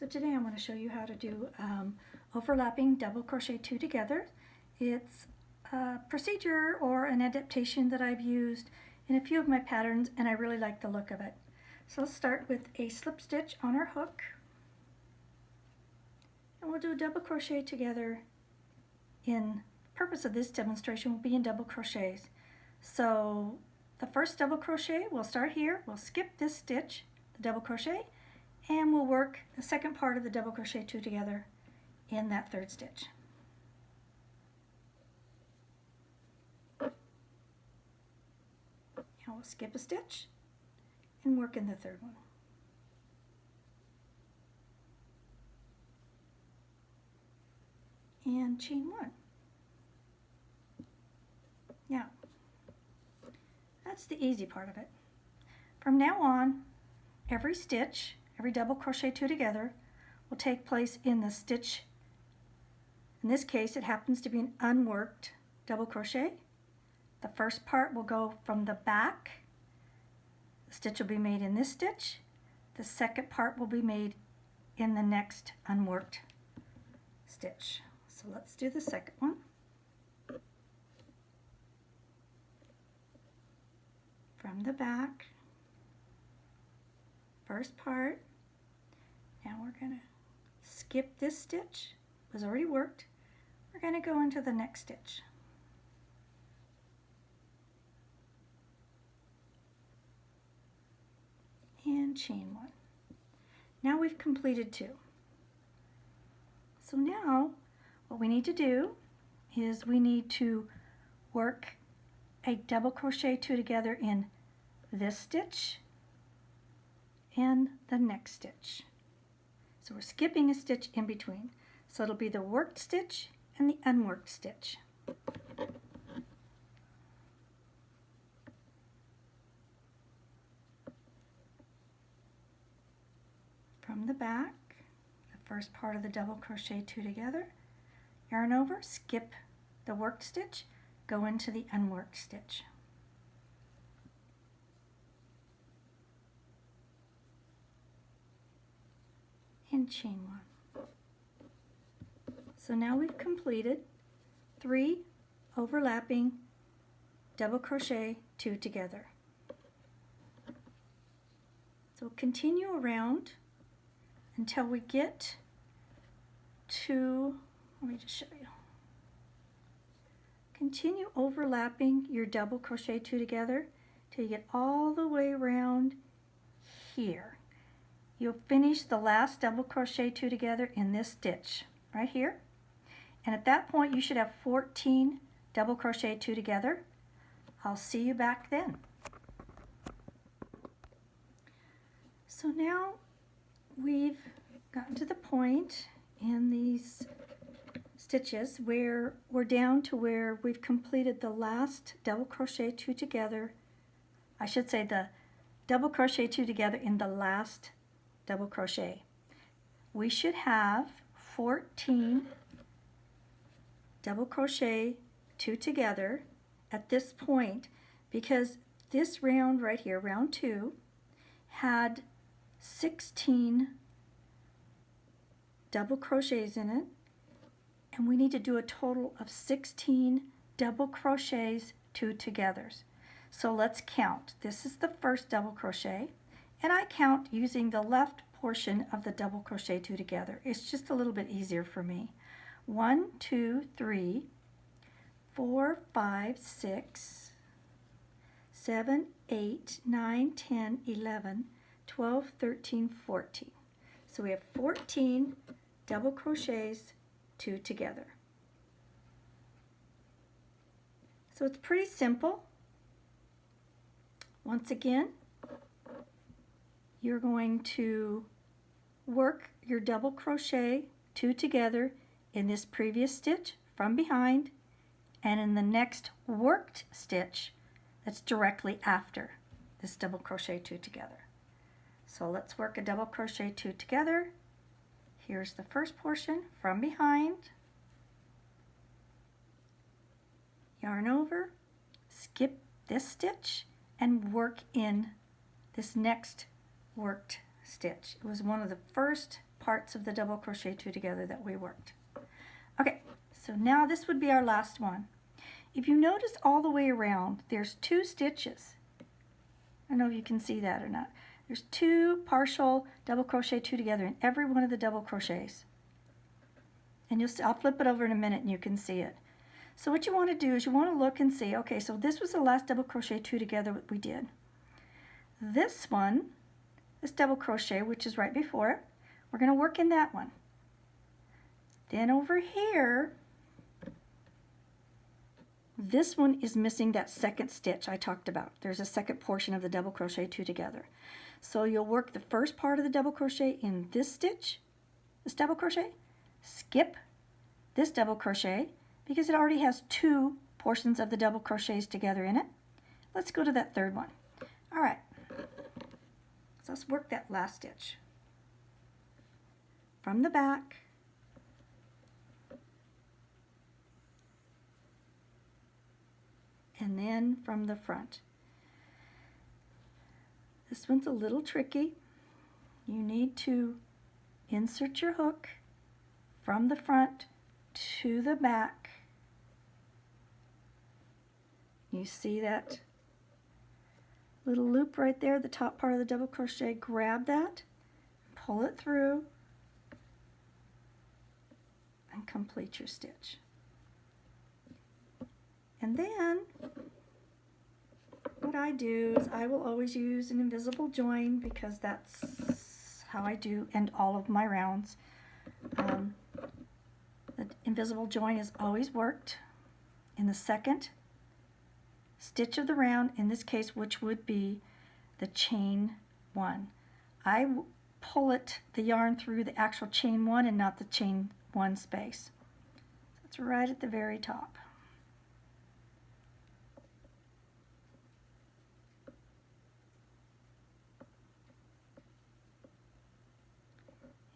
So today I'm going to show you how to do overlapping double crochet two together. It's a procedure or an adaptation that I've used in a few of my patterns, and I really like the look of it. So let's start with a slip stitch on our hook, and we'll do a double crochet together. The purpose of this demonstration will be in double crochets. So the first double crochet, we'll start here, we'll skip this stitch, the double crochet, and we'll work the second part of the double crochet two together in that third stitch. Now we'll skip a stitch and work in the third one. And chain one. Now, that's the easy part of it. From now on, every stitch, every double crochet two together will take place in the stitch. In this case, it happens to be an unworked double crochet. The first part will go from the back. The stitch will be made in this stitch. The second part will be made in the next unworked stitch. So let's do the second one. From the back, first part. Now we're going to skip this stitch, it was already worked. We're going to go into the next stitch. And chain one. Now we've completed two. So now what we need to do is we need to work a double crochet two together in this stitch and the next stitch. So we're skipping a stitch in between. So it'll be the worked stitch and the unworked stitch. From the back, the first part of the double crochet two together, yarn over, skip the worked stitch, go into the unworked stitch. And chain one. So now we've completed 3 overlapping double crochet two together. So continue around until we get to, let me just show you. Continue overlapping your double crochet two together till you get all the way around here. You'll finish the last double crochet two together in this stitch right here, and at that point you should have 14 double crochet two together. I'll see you back then. So now we've gotten to the point in these stitches where we're down to where we've completed the last double crochet two together. I should say the double crochet two together in the last double crochet. We should have 14 double crochet two together at this point, because this round right here, round 2, had 16 double crochets in it, and we need to do a total of 16 double crochets two togethers. So let's count. This is the first double crochet, and I count using the left portion of the double crochet two together. It's just a little bit easier for me. 1, 2, 3, 4, 5, 6, 7, 8, 9, 10, 11, 12, 13, 14. So we have 14 double crochets two together. So it's pretty simple. Once again, you're going to work your double crochet two together in this previous stitch from behind and in the next worked stitch that's directly after this double crochet two together. So let's work a double crochet two together. Here's the first portion from behind, yarn over, skip this stitch, and work in this next worked stitch. It was one of the first parts of the double crochet 2 together that we worked. Okay, so now this would be our last one. If you notice all the way around, there's 2 stitches. I don't know if you can see that or not. There's 2 partial double crochet 2 together in every one of the double crochets. And you'll see, I'll flip it over in a minute and you can see it. So what you want to do is you want to look and see, okay, so this was the last double crochet 2 together that we did. This one, this double crochet, which is right before it, we're going to work in that one. Then over here, this one is missing that second stitch I talked about. There's a second portion of the double crochet 2 together. So you'll work the first part of the double crochet in this stitch, this double crochet, skip this double crochet because it already has 2 portions of the double crochets together in it. Let's go to that third one. All right, so let's work that last stitch. From the back, and then from the front. This one's a little tricky. You need to insert your hook from the front to the back. You see that little loop right there, the top part of the double crochet? Grab that, pull it through, and complete your stitch. And then what I do is I will always use an invisible join because that's how I do end all of my rounds. The invisible join is always worked in the second stitch of the round, in this case, which would be the chain 1. I pull the yarn through the actual chain 1 and not the chain 1 space. So it's right at the very top.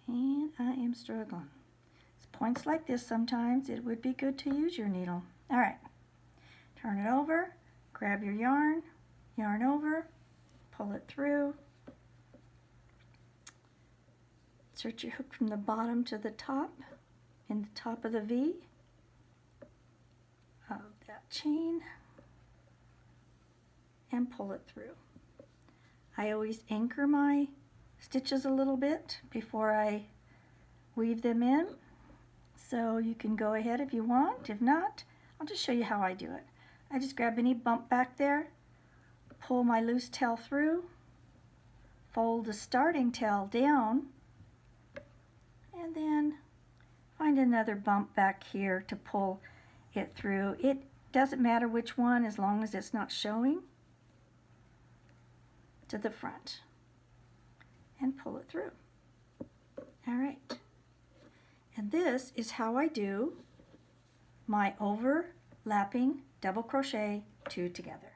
And I am struggling. It's points like this sometimes it would be good to use your needle. All right, turn it over, grab your yarn, yarn over, pull it through, insert your hook from the bottom to the top, in the top of the V of that chain, and pull it through. I always anchor my stitches a little bit before I weave them in, so you can go ahead if you want. If not, I'll just show you how I do it. I just grab any bump back there, pull my loose tail through, fold the starting tail down, and then find another bump back here to pull it through. It doesn't matter which one as long as it's not showing, to the front, and pull it through. All right, and this is how I do my overlapping double crochet 2 together.